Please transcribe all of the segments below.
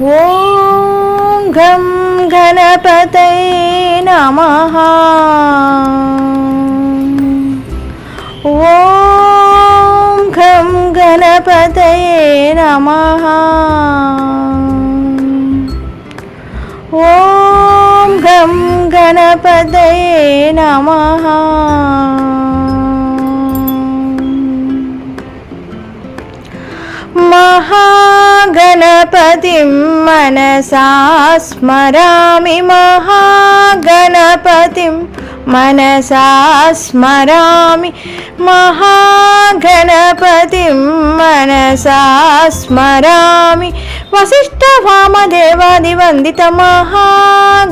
ఓం గం గణపతయే నమః. ఓం గం గణపతయే నమః. ఓం గం గణపతయే నమః. మహాగణపతిం మనసా స్మరామి. మహాగణపతిం మనసా స్మరామి. మహాగణపతిం మనసా స్మరామి. వసిష్ఠ వామదేవాది వందిత మహాగణపతిం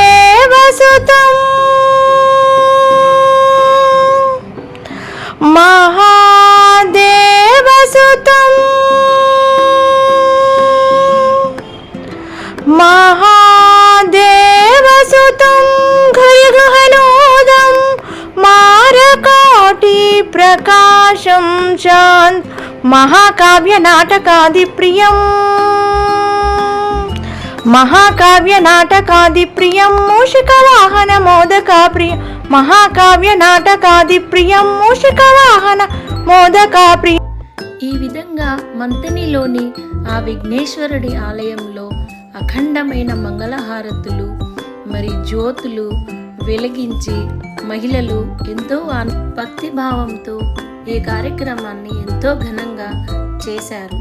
మహాదేవసుతం మహాదేవసుతం మహాదేవసుతం ఘయగహనోదం మారకోటి ప్రకాశం చాంద్ మహాకావ్య నాటకాది ప్రియం. మహాకావ్య నాటకాది ప్రియం మూషిక వాహన మోదకా ప్రియం. మహాకావ్య నాటకాది ప్రియం మూషిక వాహన మోదకా ప్రియం. ఈ విధంగా మంతనిలోని ఆ విఘ్నేశ్వరుడి ఆలయంలో అఖండమైన మంగళహారతులు మరి జ్యోతులు వెలిగించి మహిళలు ఎంతో భక్తిభావంతో ఈ కార్యక్రమాన్ని ఎంతో ఘనంగా చేశారు.